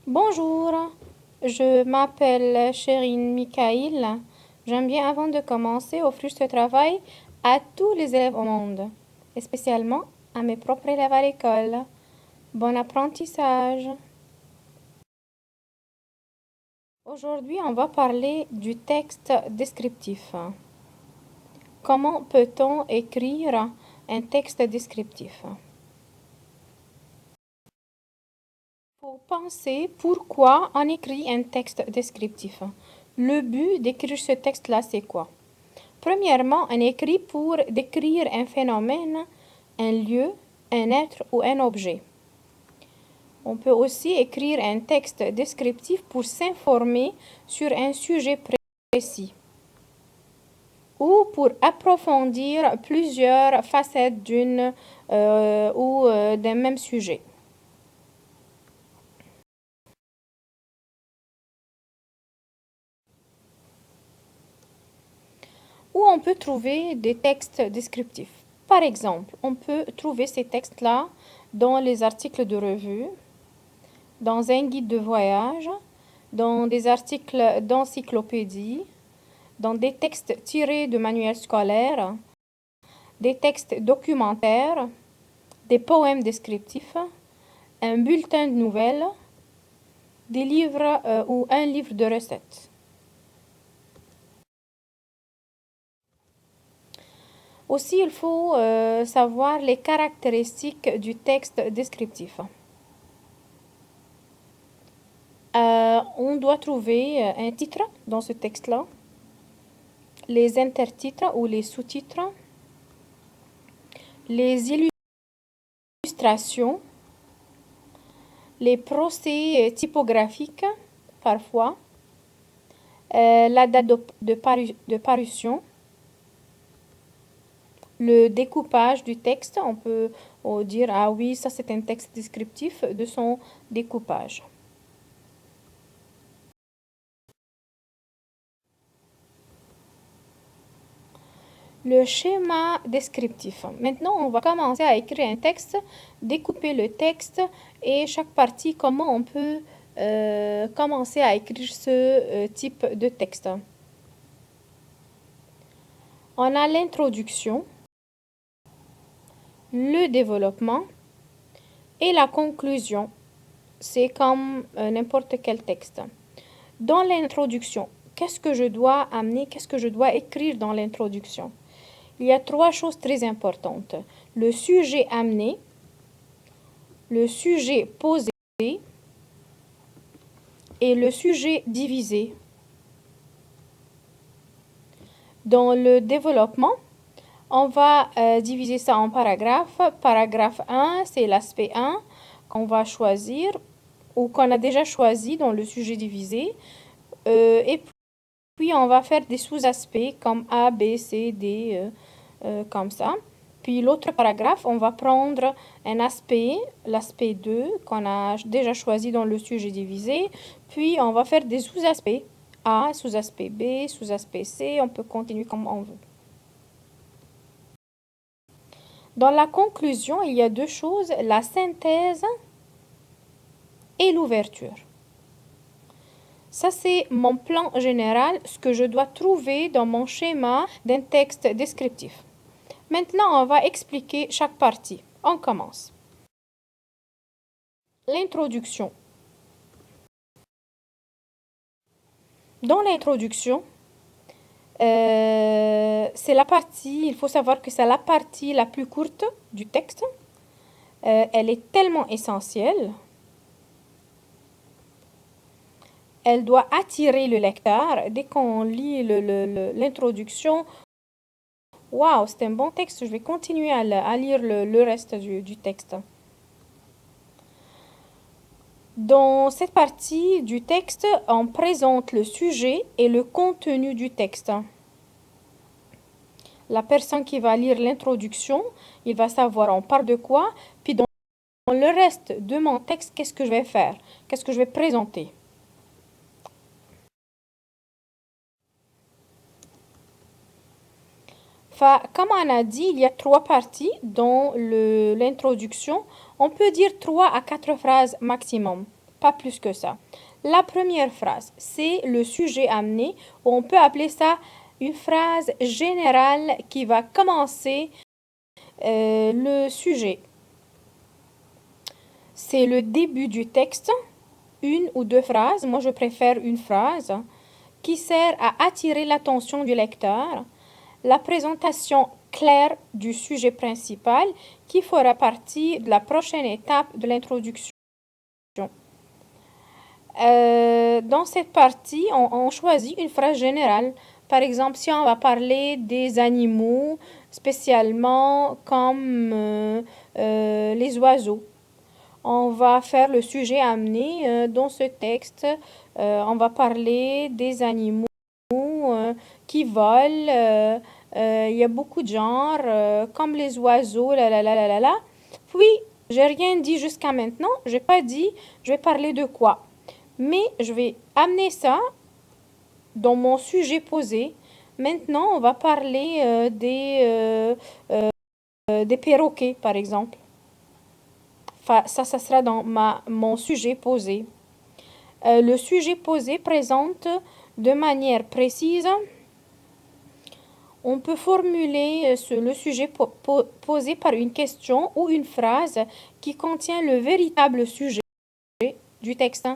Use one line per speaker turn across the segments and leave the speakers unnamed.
Bonjour, je m'appelle Chérine Mikaïl. J'aime bien, avant de commencer, offrir ce travail à tous les élèves au monde, et spécialement à mes propres élèves à l'école. Bon apprentissage. Aujourd'hui, on va parler du texte descriptif. Comment peut-on écrire un texte descriptif? Pour penser pourquoi on écrit un texte descriptif. Le but d'écrire ce texte-là, c'est quoi? Premièrement, on écrit pour décrire un phénomène, un lieu, un être ou un objet. On peut aussi écrire un texte descriptif pour s'informer sur un sujet précis ou pour approfondir plusieurs facettes d'une ou d'un même sujet. Où on peut trouver des textes descriptifs. Par exemple, on peut trouver ces textes-là dans les articles de revue, dans un guide de voyage, dans des articles d'encyclopédie, dans des textes tirés de manuels scolaires, des textes documentaires, des poèmes descriptifs, un bulletin de nouvelles, des livres ou un livre de recettes. Aussi, il faut savoir les caractéristiques du texte descriptif. On doit trouver un titre dans ce texte-là, les intertitres ou les sous-titres, les illustrations, les procès typographiques parfois, la date de parution, le découpage du texte. On peut dire, ah oui, ça c'est un texte descriptif de son découpage. Le schéma descriptif. Maintenant, on va commencer à écrire un texte, découper le texte et chaque partie, comment on peut commencer à écrire ce type de texte. On a l'introduction, le développement et la conclusion. C'est comme n'importe quel texte. Dans l'introduction, qu'est-ce que je dois amener, qu'est-ce que je dois écrire dans l'introduction? Il y a 3 choses très importantes. Le sujet amené, le sujet posé et le sujet divisé. Dans le développement, on va diviser ça en paragraphes. Paragraphe 1, c'est l'aspect 1 qu'on va choisir ou qu'on a déjà choisi dans le sujet divisé. Et puis, on va faire des sous-aspects comme A, B, C, D, comme ça. Puis l'autre paragraphe, on va prendre un aspect, l'aspect 2, qu'on a déjà choisi dans le sujet divisé. Puis on va faire des sous-aspects. A, sous-aspect B, sous-aspect C. On peut continuer comme on veut. Dans la conclusion, il y a 2 choses, la synthèse et l'ouverture. Ça, c'est mon plan général, ce que je dois trouver dans mon schéma d'un texte descriptif. Maintenant, on va expliquer chaque partie. On commence. L'introduction. Dans l'introduction, c'est la partie, il faut savoir que c'est la partie la plus courte du texte. Elle est tellement essentielle. Elle doit attirer le lecteur. Dès qu'on lit l'introduction, waouh, c'est un bon texte, je vais continuer à lire le reste du texte. Dans cette partie du texte, on présente le sujet et le contenu du texte. La personne qui va lire l'introduction, il va savoir on parle de quoi, puis dans le reste de mon texte, qu'est-ce que je vais faire? Qu'est-ce que je vais présenter? Comme on a dit, il y a 3 parties dans l'introduction. On peut dire 3 à 4 phrases maximum pas plus que ça. La première phrase, c'est le sujet amené, ou on peut appeler ça une phrase générale qui va commencer le sujet. C'est le début du texte, une ou deux phrases, moi je préfère une phrase, qui sert à attirer l'attention du lecteur, la présentation claire du sujet principal qui fera partie de la prochaine étape de l'introduction. Dans cette partie, on choisit une phrase générale. Par exemple, si on va parler des animaux, spécialement comme les oiseaux, on va faire le sujet amené dans ce texte. On va parler des animaux qui volent. Il y a beaucoup de genres, comme les oiseaux, la. Puis, j'ai rien dit jusqu'à maintenant. J'ai pas dit, je vais parler de quoi. Mais je vais amener ça dans mon sujet posé. Maintenant, on va parler des perroquets, par exemple. Ça sera dans mon sujet posé. Le sujet posé présente de manière précise. On peut formuler le sujet posé par une question ou une phrase qui contient le véritable sujet du texte.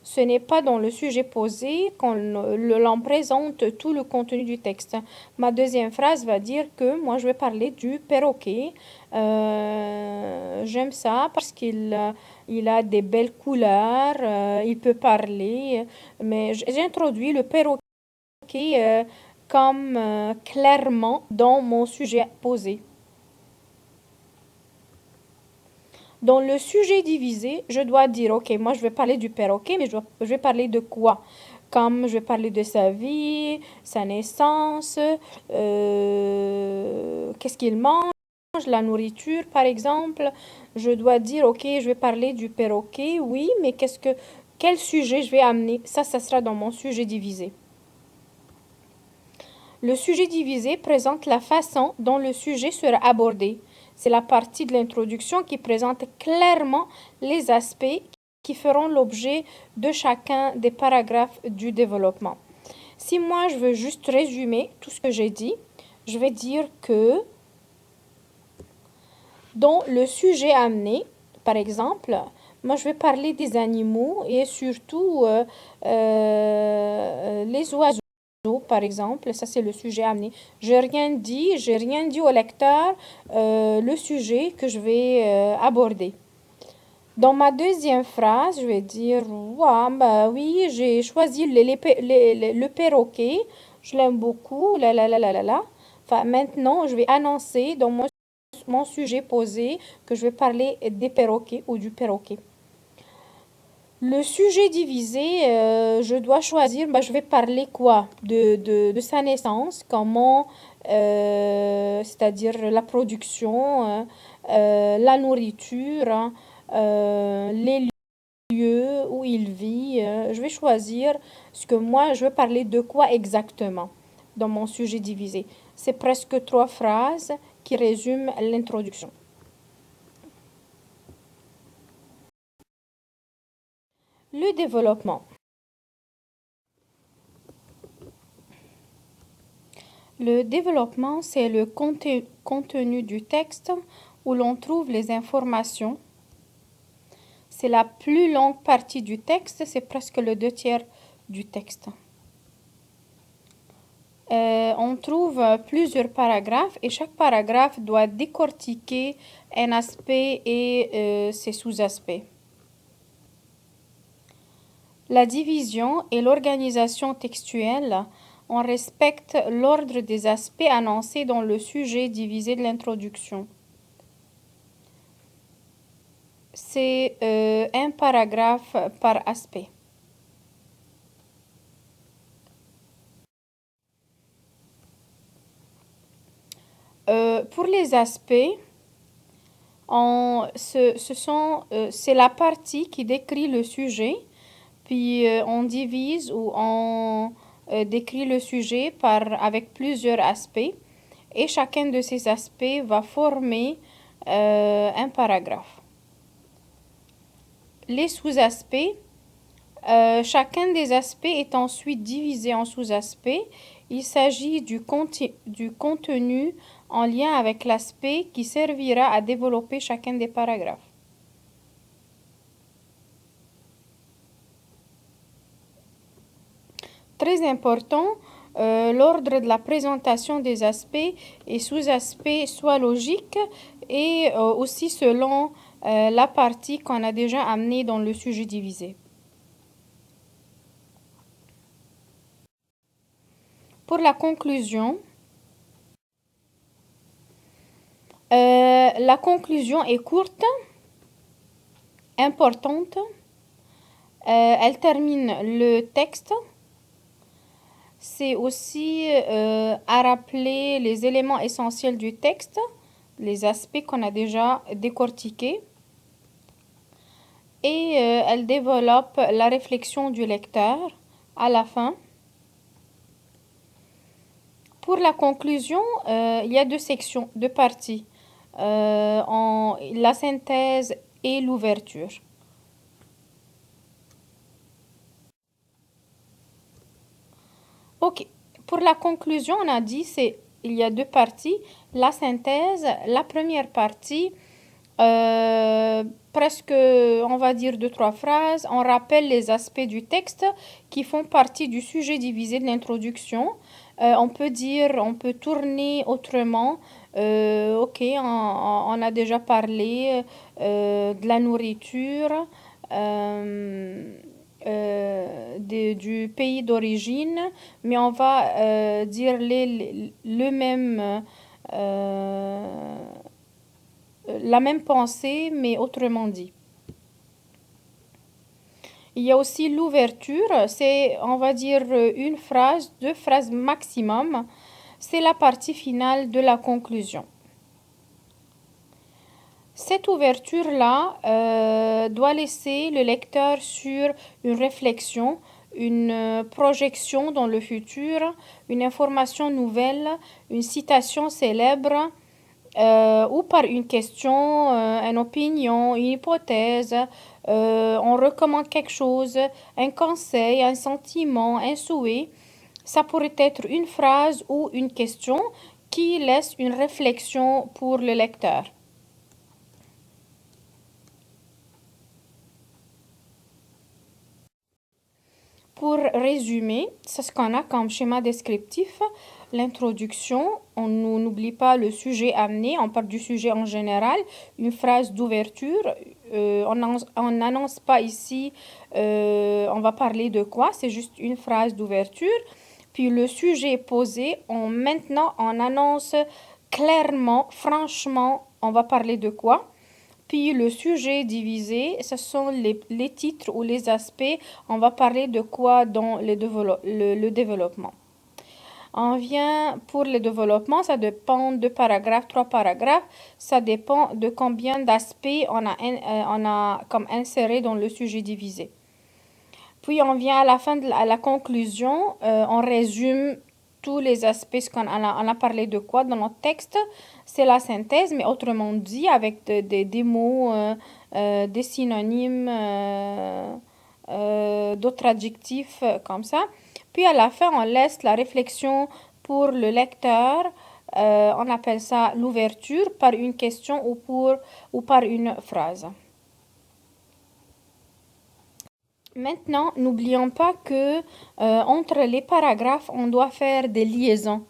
Ce n'est pas dans le sujet posé qu'on l'on présente tout le contenu du texte. Ma deuxième phrase va dire que moi je vais parler du perroquet. J'aime ça parce qu'il a des belles couleurs, il peut parler, mais j'introduis le perroquet comme clairement dans mon sujet posé. Dans le sujet divisé, je dois dire, ok, moi je vais parler du perroquet, mais je vais parler de quoi? Comme je vais parler de sa vie, sa naissance, qu'est-ce qu'il mange, la nourriture par exemple. Je dois dire, ok, je vais parler du perroquet, oui, mais quel sujet je vais amener? Ça sera dans mon sujet divisé. Le sujet divisé présente la façon dont le sujet sera abordé. C'est la partie de l'introduction qui présente clairement les aspects qui feront l'objet de chacun des paragraphes du développement. Si moi je veux juste résumer tout ce que j'ai dit, je vais dire que dans le sujet amené, par exemple, moi je vais parler des animaux et surtout les oiseaux. Par exemple, ça c'est le sujet amené. J'ai rien dit au lecteur le sujet que je vais aborder. Dans ma deuxième phrase, je vais dire bah oui, j'ai choisi le perroquet, je l'aime beaucoup, la. Enfin, maintenant, je vais annoncer dans mon sujet posé que je vais parler des perroquets ou du perroquet. Le sujet divisé, je dois choisir, je vais parler quoi? De sa naissance, comment, c'est-à-dire la production, la nourriture, les lieux où il vit. Je vais choisir ce que moi, je veux parler de quoi exactement dans mon sujet divisé. C'est presque 3 phrases qui résument l'introduction. Le développement. Le développement, c'est le contenu du texte où l'on trouve les informations. C'est la plus longue partie du texte, c'est presque le 2/3 du texte. On trouve plusieurs paragraphes et chaque paragraphe doit décortiquer un aspect et ses sous-aspects. La division et l'organisation textuelle, on respecte l'ordre des aspects annoncés dans le sujet divisé de l'introduction. C'est un paragraphe par aspect. Pour les aspects, c'est la partie qui décrit le sujet, puis on divise ou on décrit le sujet avec plusieurs aspects, et chacun de ces aspects va former un paragraphe. les sous-aspects. Chacun des aspects est ensuite divisé en sous-aspects. Il s'agit du contenu en lien avec l'aspect qui servira à développer chacun des paragraphes. Très important, l'ordre de la présentation des aspects et sous-aspects soit logique et aussi selon la partie qu'on a déjà amenée dans le sujet divisé. Pour la conclusion, la conclusion est courte, importante. Elle termine le texte. C'est aussi à rappeler les éléments essentiels du texte, les aspects qu'on a déjà décortiqués. Et elle développe la réflexion du lecteur à la fin. Pour la conclusion, il y a deux sections, deux parties, la synthèse et l'ouverture. Ok, pour la conclusion, on a dit il y a deux parties. La synthèse, la première partie, presque, on va dire 2-3 phrases. On rappelle les aspects du texte qui font partie du sujet divisé de l'introduction. On peut tourner autrement. Ok, on a déjà parlé de la nourriture. Du pays d'origine, mais on va dire la même pensée, mais autrement dit. Il y a aussi l'ouverture, c'est, on va dire, une phrase, deux phrases maximum. C'est la partie finale de la conclusion. Cette ouverture-là doit laisser le lecteur sur une réflexion, une projection dans le futur, une information nouvelle, une citation célèbre ou par une question, une opinion, une hypothèse. On recommande quelque chose, un conseil, un sentiment, un souhait. Ça pourrait être une phrase ou une question qui laisse une réflexion pour le lecteur. Pour résumer, c'est ce qu'on a comme schéma descriptif. L'introduction, on n'oublie pas le sujet amené, on parle du sujet en général, une phrase d'ouverture, on n'annonce pas ici, on va parler de quoi, c'est juste une phrase d'ouverture. Puis le sujet posé, maintenant on annonce clairement, franchement, on va parler de quoi. Puis le sujet divisé, ce sont les titres ou les aspects. On va parler de quoi dans le développement. On vient pour le développement, ça dépend de paragraphes, 3 paragraphes. Ça dépend de combien d'aspects on a comme inséré dans le sujet divisé. Puis on vient à la fin à la conclusion, on résume tous les aspects, on a parlé de quoi dans notre texte. C'est la synthèse, mais autrement dit, avec des mots, des synonymes, d'autres adjectifs comme ça. Puis à la fin, on laisse la réflexion pour le lecteur. On appelle ça l'ouverture par une question ou par une phrase. Maintenant, n'oublions pas que entre les paragraphes, on doit faire des liaisons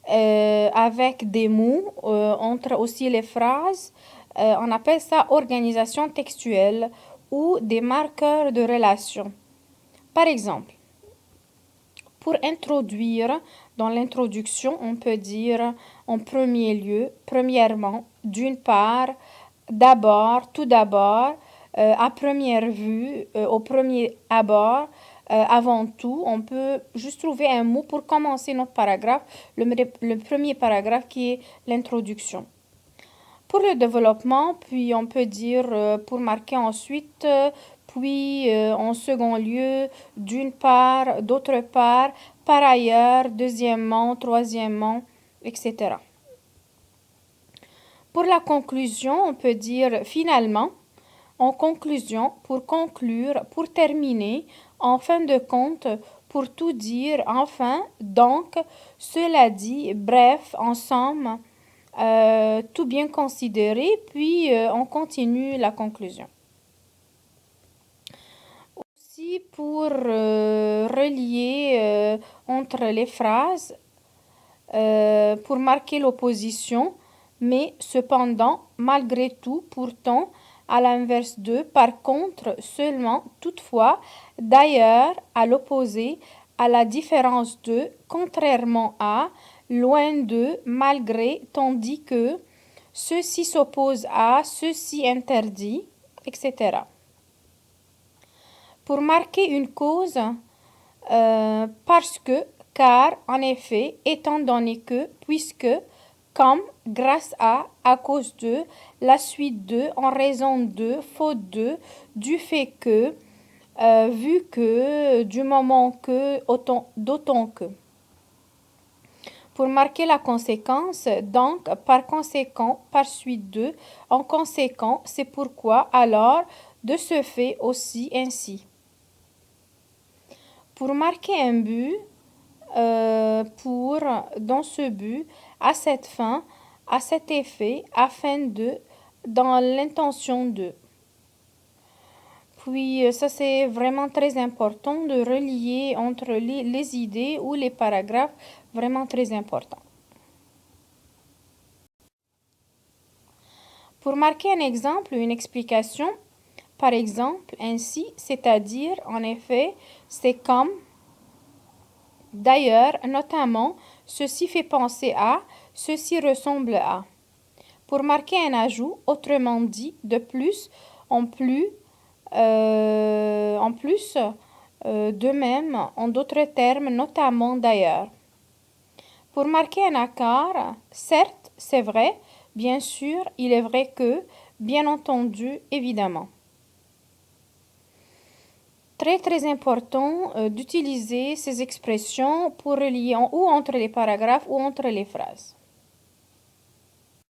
avec des mots, entre aussi les phrases. On appelle ça organisation textuelle ou des marqueurs de relation. Par exemple, pour introduire, dans l'introduction, on peut dire en premier lieu, premièrement, d'une part, d'abord, tout d'abord, à première vue, au premier abord, avant tout. On peut juste trouver un mot pour commencer notre paragraphe, le premier paragraphe qui est l'introduction. Pour le développement, puis on peut dire pour marquer ensuite, puis en second lieu, d'une part, d'autre part, par ailleurs, deuxièmement, troisièmement, etc. Pour la conclusion, on peut dire finalement, En conclusion, pour conclure, pour terminer, en fin de compte, pour tout dire, enfin, donc, cela dit, bref, en somme, tout bien considéré, puis on continue la conclusion. Aussi, pour relier entre les phrases, pour marquer l'opposition, mais cependant, malgré tout, pourtant, à l'inverse de, par contre, seulement, toutefois, d'ailleurs, à l'opposé, à la différence de, contrairement à, loin de, malgré, tandis que, ceci s'oppose à, ceci interdit, etc. Pour marquer une cause, parce que, car, en effet, étant donné que, puisque, comme, grâce à cause de, la suite de, en raison de, faute de, du fait que, vu que, du moment que, autant, d'autant que. Pour marquer la conséquence, donc, par conséquent, par suite de, en conséquent, c'est pourquoi, alors, de ce fait aussi, ainsi. Pour marquer un but, pour, dans ce but, à cette fin, à cet effet, afin de, dans l'intention de. Puis ça c'est vraiment très important de relier entre les idées ou les paragraphes, vraiment très important. Pour marquer un exemple ou une explication, par exemple, ainsi, c'est-à-dire, en effet, c'est comme, d'ailleurs, notamment, ceci fait penser à, ceci ressemble à. Pour marquer un ajout, autrement dit, de plus, en plus, de même, en d'autres termes, notamment d'ailleurs. Pour marquer un accord, certes, c'est vrai, bien sûr, il est vrai que, bien entendu, évidemment. Très très important d'utiliser ces expressions pour relier ou entre les paragraphes ou entre les phrases.